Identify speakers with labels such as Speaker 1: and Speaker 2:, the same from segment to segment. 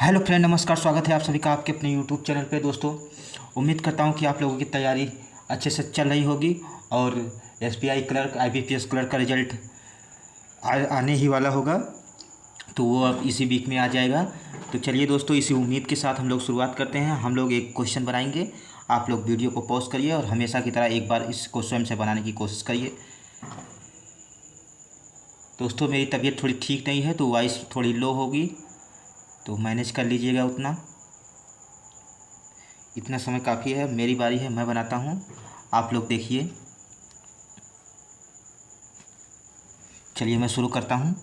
Speaker 1: Hello friend, नमस्कार। स्वागत है आप सभी का आपके अपने यूट्यूब चैनल पे। दोस्तों, उम्मीद करता हूँ कि आप लोगों की तैयारी अच्छे से चल रही होगी और एसबीआई क्लर्क, आईबीपीएस क्लर्क का रिजल्ट आने ही वाला होगा, तो वो अब इसी वीक में आ जाएगा। तो चलिए दोस्तों, इसी उम्मीद के साथ हम लोग शुरुआत करते हैं। हम लोग एक क्वेश्चन बनाएंगे। आप लोग वीडियो को पॉज करिए और हमेशा की तरह एक बार इसको स्वयं से बनाने की कोशिश करिए। दोस्तों, मेरी तबीयत थोड़ी ठीक नहीं है तो वॉइस थोड़ी लो होगी, तो मैनेज कर लीजिएगा। इतना समय काफ़ी है। मेरी बारी है, मैं बनाता हूँ, आप लोग देखिए। चलिए मैं शुरू करता हूँ।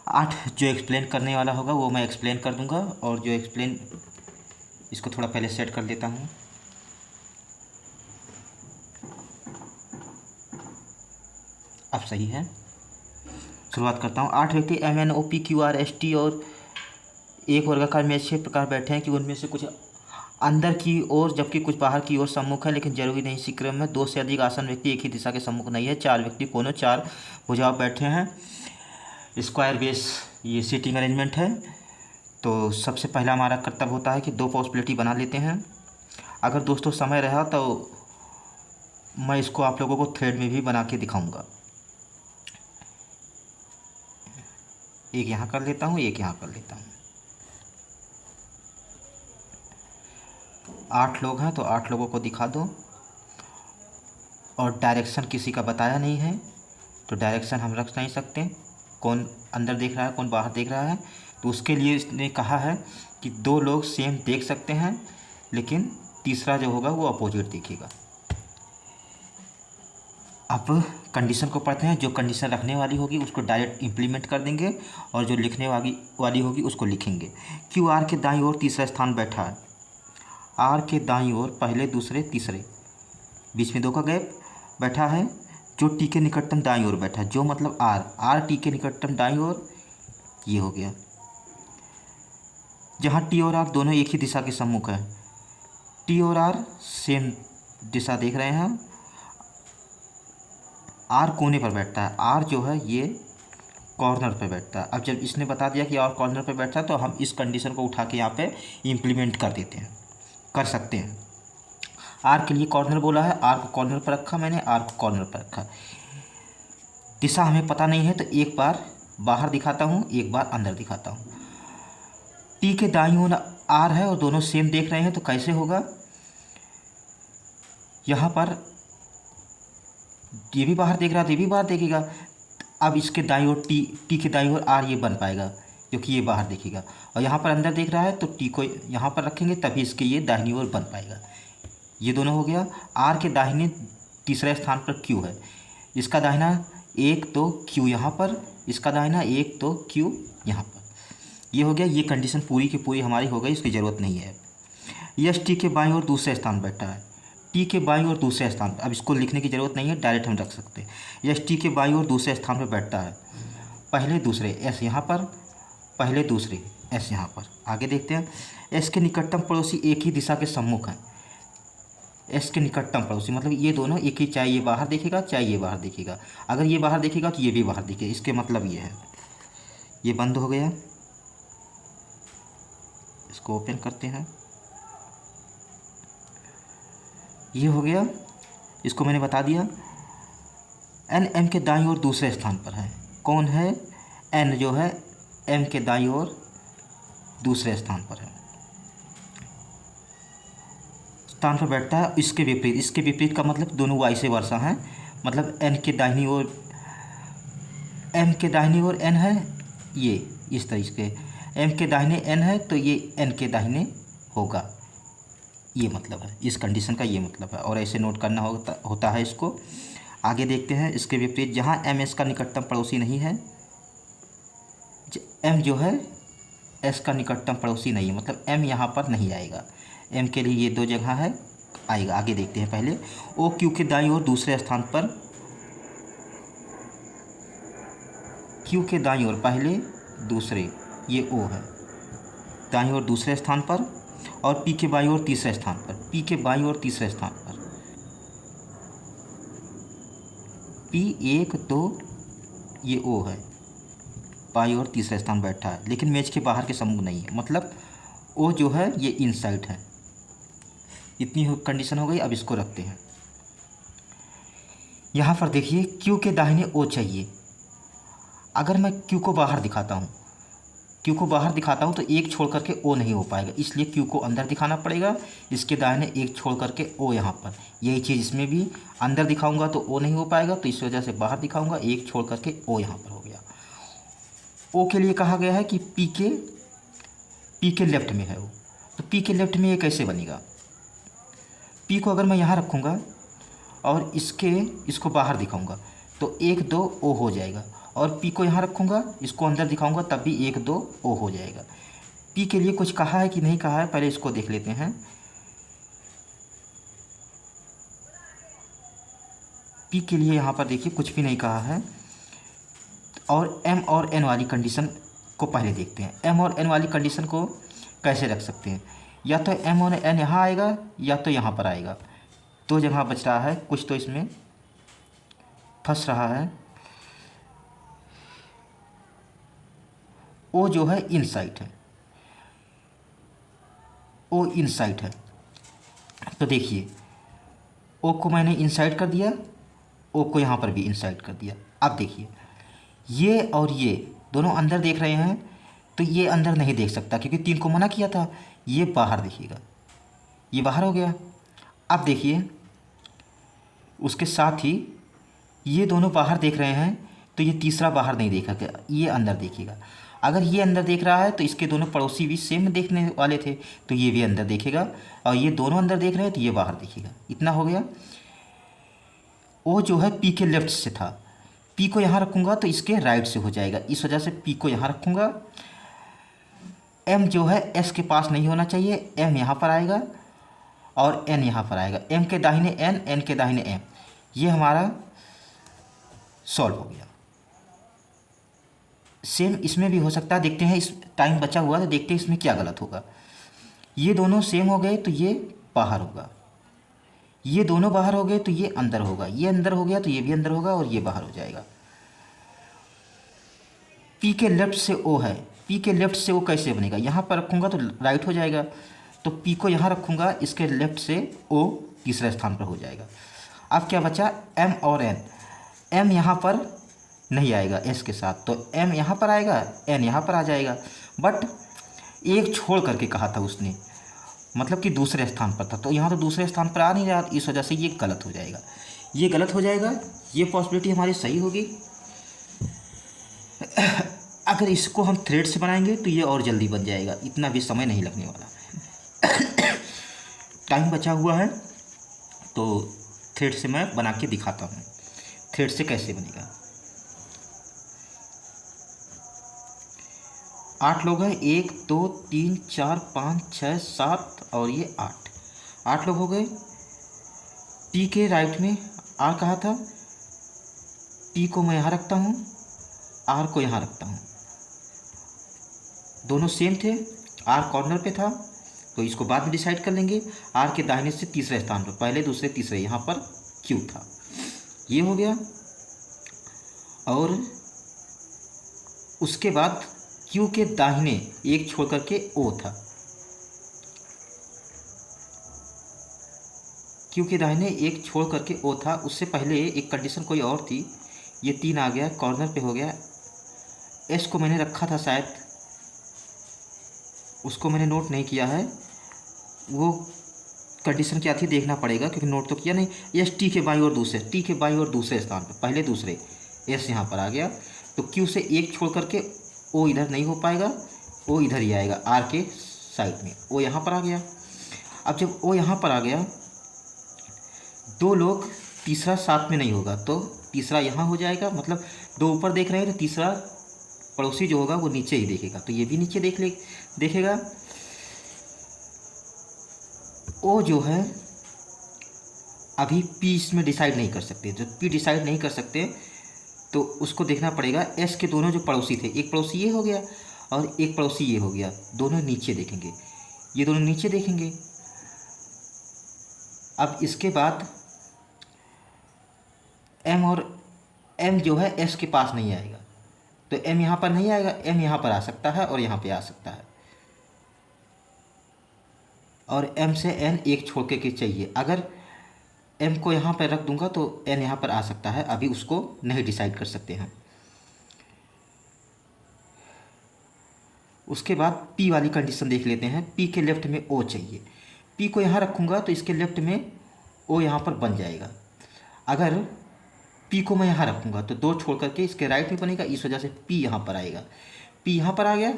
Speaker 1: 8 जो एक्सप्लेन करने वाला होगा वो मैं एक्सप्लेन कर दूँगा, और जो एक्सप्लेन, इसको थोड़ा पहले सेट कर देता हूँ। अब सही है। शुरुआत करता हूँ। 8 व्यक्ति MNOPQRST और एक वर्गाकार में 6 प्रकार बैठे हैं कि उनमें से कुछ अंदर की ओर जबकि कुछ बाहर की ओर सम्मुख है, लेकिन जरूरी नहीं इसी क्रम में। 2 से अधिक आसन व्यक्ति एक ही दिशा के सम्मुख नहीं है। 4 व्यक्ति कोनों 4 भुजाओं बैठे हैं। स्क्वायर बेस ये सीटिंग अरेंजमेंट है। तो सबसे पहला हमारा कर्तव्य होता है कि 2 पॉसिबिलिटी बना लेते हैं। अगर दोस्तों समय रहा तो मैं इसको आप लोगों को थ्रेड में भी बना के दिखाऊंगा। एक यहाँ कर लेता हूँ, एक यहाँ कर लेता हूँ। 8 लोग हैं तो 8 लोगों को दिखा दो। और डायरेक्शन किसी का बताया नहीं है, तो डायरेक्शन हम रख नहीं सकते। कौन अंदर देख रहा है, कौन बाहर देख रहा है, तो उसके लिए इसने कहा है कि 2 लोग सेम देख सकते हैं, लेकिन तीसरा जो होगा वो अपोजिट देखेगा। अब कंडीशन को पढ़ते हैं। जो कंडीशन रखने वाली होगी उसको डायरेक्ट इम्प्लीमेंट कर देंगे, और जो लिखने वाली होगी उसको लिखेंगे। क्यू आर के दाईं ओर तीसरा स्थान बैठा है। आर के दाईं ओर पहले, दूसरे, तीसरे, बीच में 2 का गैप बैठा है। जो टी के निकटतम दाईं ओर बैठा है, जो मतलब आर टी के निकटतम दाईं ओर, ये हो गया। जहाँ टी और आर दोनों एक ही दिशा के सम्मुख है। टी और आर सेम दिशा देख रहे हैं। आर कोने पर बैठता है, आर जो है ये कॉर्नर पे बैठता है। अब जब इसने बता दिया कि आर कॉर्नर पे बैठता है, तो हम इस कंडीशन को उठा के यहाँ पे इम्प्लीमेंट कर देते हैं, कर सकते हैं। आर के लिए कॉर्नर बोला है, आर को कॉर्नर पर रखा मैंने, आर को कॉर्नर पर रखा। दिशा हमें पता नहीं है तो एक बार बाहर दिखाता हूँ, एक बार अंदर दिखाता हूँ। टी के दाईं ओर आर है और दोनों सेम देख रहे हैं, तो कैसे होगा। यहाँ पर ये भी बाहर देख रहा है तो ये भी बाहर देखेगा। अब इसके दाईं ओर टी के दाईं ओर आर ये बन पाएगा, क्योंकि ये बाहर देखेगा। और यहाँ पर अंदर देख रहा है तो टी को यहाँ पर रखेंगे, तभी इसके ये दाहिनी ओर बन पाएगा। ये दोनों हो गया। आर के दाहिने तीसरे स्थान पर क्यू है। इसका दाहिना 1 तो क्यू यहाँ पर, इसका दाहिना 1 तो क्यू यहाँ पर। ये हो गया। ये कंडीशन पूरी की पूरी हमारी हो गई, इसकी ज़रूरत नहीं है। यस टी के बाईं ओर दूसरे स्थान बैठा है। टी के बाईं ओर दूसरे स्थान पर, अब इसको लिखने की ज़रूरत नहीं है, डायरेक्ट हम रख सकते हैं। यस टी के बाईं ओर दूसरे स्थान पर बैठता है। पहले दूसरे एस यहाँ पर, पहले दूसरे एस यहाँ पर। आगे देखते हैं। एस के निकटतम पड़ोसी एक ही दिशा के सम्मुख हैं। एस के निकटतम पड़ोसी मतलब ये दोनों एक ही, चाहे ये बाहर देखेगा चाहे ये बाहर देखेगा। अगर ये बाहर देखेगा तो ये भी बाहर देखेगा, इसके मतलब ये है। ये बंद हो गया, इसको ओपन करते हैं। ये हो गया, इसको मैंने बता दिया। एन एम के दाईं ओर दूसरे स्थान पर है। कौन है। एन जो है एम के दाईं ओर दूसरे स्थान पर है, स्थान पर बैठता है। इसके विपरीत, इसके विपरीत का मतलब दोनों वाइसे वर्षा हैं। मतलब एन के दाहिनी ओर, एम के दाहिनी ओर एन है, ये इस तरीके। एम के दाहिने एन है तो ये एन के दाहिने होगा, ये मतलब है। इस कंडीशन का ये मतलब है, और ऐसे नोट करना होता है इसको। आगे देखते हैं। इसके विपरीत, जहाँ एम एस का निकटतम पड़ोसी नहीं है, एम जो है एस का निकटतम पड़ोसी नहीं है, मतलब एम यहाँ पर नहीं आएगा। एम के लिए ये 2 जगह है, आएगा। आगे देखते हैं। पहले ओ क्यू के दाईं ओर दूसरे स्थान पर, क्यू के दाईं ओर पहले दूसरे, ये ओ है, दाईं ओर दूसरे स्थान पर। और पी के बाईं ओर तीसरे स्थान पर, पी के बाईं ओर तीसरे स्थान पर, पी 1 2, ये ओ है। बाई और तीसरा स्थान बैठा है, लेकिन मेज के बाहर के समूह नहीं है, मतलब ओ जो है ये इनसाइड है। इतनी कंडीशन हो गई। अब इसको रखते हैं। यहाँ पर देखिए क्यू के दाहिने ओ चाहिए। अगर मैं क्यू को बाहर दिखाता हूँ, क्यू को बाहर दिखाता हूँ तो एक छोड़ करके ओ नहीं हो पाएगा, इसलिए क्यू को अंदर दिखाना पड़ेगा। इसके दाहिने एक छोड़ करके ओ यहाँ पर, यही चीज़ इसमें भी अंदर दिखाऊंगा तो ओ नहीं हो पाएगा, तो इस वजह से बाहर दिखाऊंगा, एक छोड़ करके ओ यहाँ पर हो गया। ओ के लिए कहा गया है कि पी के लेफ्ट में है वो, तो पी के लेफ्ट में ये कैसे बनेगा। पी को अगर मैं यहाँ रखूँगा और इसको बाहर दिखाऊंगा तो 1 2 ओ हो जाएगा, और पी को यहाँ रखूँगा, इसको अंदर दिखाऊंगा तब भी 1 2 ओ हो जाएगा। पी के लिए कुछ कहा है कि नहीं कहा है, पहले इसको देख लेते हैं। पी के लिए यहाँ पर देखिए कुछ भी नहीं कहा है, और एम और एन वाली कंडीशन को पहले देखते हैं। एम और एन वाली कंडीशन को कैसे रख सकते हैं, या तो एम और एन यहाँ आएगा या तो यहाँ पर आएगा। दो जगह बच रहा है, कुछ तो इसमें फंस रहा है। ओ जो है इनसाइड है, ओ इनसाइड है, तो देखिए ओ को मैंने इनसाइड कर दिया, ओ को यहाँ पर भी इनसाइड कर दिया। अब देखिए ये और ये दोनों अंदर देख रहे हैं, तो ये अंदर नहीं देख सकता क्योंकि 3 को मना किया था। ये बाहर देखिएगा, ये बाहर हो गया। अब देखिए उसके साथ ही ये दोनों बाहर देख रहे हैं, तो ये तीसरा बाहर नहीं देखा गया, ये अंदर देखिएगा। अगर ये अंदर देख रहा है तो इसके दोनों पड़ोसी भी सेम देखने वाले थे, तो ये भी अंदर देखेगा, और ये दोनों अंदर देख रहे हैं तो ये बाहर देखेगा। इतना हो गया। ओ जो है पी के लेफ्ट से था, पी को यहाँ रखूँगा तो इसके राइट से हो जाएगा, इस वजह से पी को यहाँ रखूँगा। एम जो है एस के पास नहीं होना चाहिए, एम यहाँ पर आएगा और एन यहाँ पर आएगा। एम के दाहिने एन, एन के दाहिने एम, ये हमारा सॉल्व हो गया। सेम इसमें भी हो सकता है, देखते हैं, इस टाइम बचा हुआ तो देखते हैं इसमें क्या गलत होगा। ये दोनों सेम हो गए तो ये बाहर होगा, ये दोनों बाहर हो गए तो ये अंदर होगा, ये अंदर हो गया तो ये भी अंदर होगा और ये बाहर हो जाएगा। पी के लेफ्ट से ओ है, पी के लेफ्ट से ओ कैसे बनेगा, यहाँ पर रखूँगा तो राइट हो जाएगा, तो पी को यहाँ रखूँगा, इसके लेफ्ट से ओ तीसरे स्थान पर हो जाएगा। अब क्या बचा, एम और एन। एम यहाँ पर नहीं आएगा एस के साथ, तो एम यहाँ पर आएगा, एन यहाँ पर आ जाएगा। बट एक छोड़ करके कहा था उसने, मतलब कि दूसरे स्थान पर था, तो यहाँ तो दूसरे स्थान पर आ नहीं रहा, इस वजह से ये गलत हो जाएगा, ये गलत हो जाएगा। ये पॉसिबिलिटी हमारी सही होगी। अगर इसको हम थ्रेड से बनाएंगे तो ये और जल्दी बन जाएगा, इतना भी समय नहीं लगने वाला। टाइम बचा हुआ है तो थ्रेड से मैं बना के दिखाता हूँ, थ्रेड से कैसे बनेगा। 8 लोग हैं, 1 2 3 4 5 6 7 और ये 8 लोग हो गए। पी के राइट में आर कहा था, पी को मैं यहाँ रखता हूँ, आर को यहाँ रखता हूँ, दोनों सेम थे। आर कॉर्नर पे था तो इसको बाद में डिसाइड कर लेंगे। आर के दाहिने से तीसरे स्थान पर, पहले दूसरे तीसरे, यहाँ पर क्यू था, ये हो गया। और उसके बाद क्यू के दाहिने एक छोड़ करके ओ था, क्यू के दाहिने एक छोड़ करके ओ था। उससे पहले एक कंडीशन कोई और थी, ये 3 आ गया, कॉर्नर पे हो गया। एस को मैंने रखा था शायद, उसको मैंने नोट नहीं किया है, वो कंडीशन क्या थी देखना पड़ेगा क्योंकि नोट तो किया नहीं। एस टी के बाई और दूसरे, टी के बाई और दूसरे स्थान पर, पहले दूसरे, एस यहाँ पर आ गया, तो क्यू से एक छोड़ करके ओ इधर नहीं हो पाएगा, ओ इधर ही आएगा, आर के साइड में, ओ यहाँ पर आ गया। अब जब ओ यहाँ पर आ गया, 2 लोग, तीसरा साथ में नहीं होगा तो तीसरा यहाँ हो जाएगा, मतलब 2 ऊपर देख रहे हैं तो तीसरा पड़ोसी जो होगा वो नीचे ही देखेगा, तो ये भी नीचे देखेगा। ओ जो है अभी पी इसमें डिसाइड नहीं कर सकते, जब पी डिसाइड नहीं कर सकते तो उसको देखना पड़ेगा। एस के दोनों जो पड़ोसी थे, एक पड़ोसी ये हो गया और एक पड़ोसी ये हो गया, दोनों नीचे देखेंगे, ये दोनों नीचे देखेंगे। अब इसके बाद एम जो है एस के पास नहीं आएगा, तो एम यहाँ पर नहीं आएगा, एम यहाँ पर आ सकता है और यहाँ पे आ सकता है, और एम से एन एक छोड़ के चाहिए। अगर एम को यहाँ पर रख दूंगा तो एन यहाँ पर आ सकता है, अभी उसको नहीं डिसाइड कर सकते हैं। उसके बाद पी वाली कंडीशन देख लेते हैं। पी के लेफ्ट में ओ चाहिए, पी को यहाँ रखूँगा तो इसके लेफ्ट में ओ यहाँ पर बन जाएगा। अगर पी को मैं यहाँ रखूँगा तो 2 छोड़ करके इसके राइट में बनेगा, इस वजह से पी यहाँ पर आएगा। पी यहाँ पर आ गया।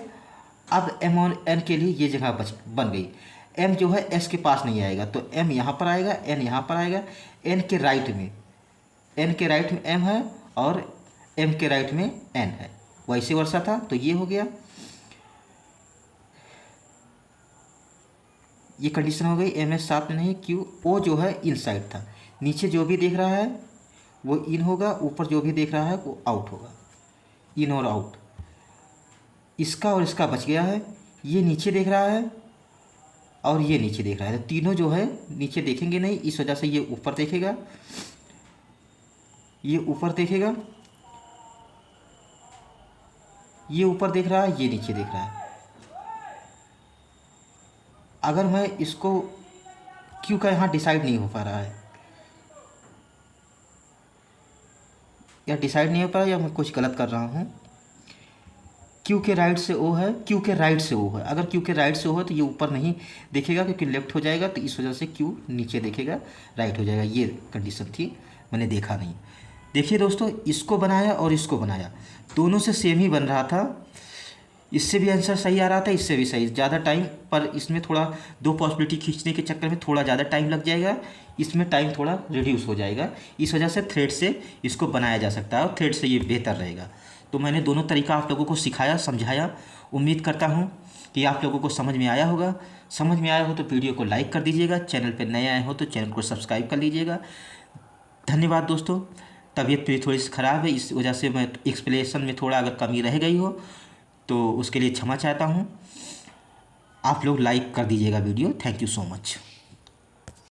Speaker 1: अब एम और एन के लिए ये जगह बन गई। एम जो है एस के पास नहीं आएगा तो एम यहाँ पर आएगा, एन यहाँ पर आएगा। एन के राइट में एम है और एम के राइट में एन है, वैसे वर्षा था तो ये हो गया। ये कंडीशन हो गई। एम एस साथ में नहीं, क्यू ओ जो है इनसाइड था, नीचे जो भी देख रहा है वो इन होगा, ऊपर जो भी देख रहा है वो आउट होगा, इन और आउट। इसका और इसका बच गया है। ये नीचे देख रहा है और ये नीचे देख रहा है, तो तीनों जो है नीचे देखेंगे नहीं, इस वजह से ये ऊपर देखेगा, ये ऊपर देखेगा, ये ऊपर देख रहा है, ये नीचे देख रहा है। अगर मैं इसको क्यू का यहाँ डिसाइड नहीं हो पा रहा है, या डिसाइड नहीं हो पा रहा या मैं कुछ गलत कर रहा हूँ। क्यू के राइट से ओ है, क्यू के राइट से ओ है। अगर क्यू के राइट से ओ है तो ये ऊपर नहीं देखेगा क्योंकि लेफ्ट हो जाएगा, तो इस वजह से क्यू नीचे देखेगा, राइट हो जाएगा। ये कंडीशन थी, मैंने देखा नहीं। देखिए दोस्तों, इसको बनाया और इसको बनाया, दोनों से सेम ही बन रहा था। इससे भी आंसर सही आ रहा था, इससे भी सही। ज़्यादा टाइम पर इसमें थोड़ा 2 पॉसिबिलिटी खींचने के चक्कर में थोड़ा ज़्यादा टाइम लग जाएगा, इसमें टाइम थोड़ा रिड्यूस हो जाएगा। इस वजह से थ्रेड से इसको बनाया जा सकता है और थ्रेड से ये बेहतर रहेगा। तो मैंने दोनों तरीका आप लोगों को सिखाया, समझाया। उम्मीद करता हूँ कि आप लोगों को समझ में आया होगा। समझ में आया हो तो वीडियो को लाइक कर दीजिएगा, चैनल पर नए आए हो तो चैनल को सब्सक्राइब कर लीजिएगा। धन्यवाद दोस्तों। तबीयत मेरी थोड़ी सी ख़राब है, इस वजह से मैं एक्सप्लेनेशन में थोड़ा अगर कमी रह गई हो तो उसके लिए क्षमा चाहता हूँ। आप लोग लाइक कर दीजिएगा video. Thank you so much.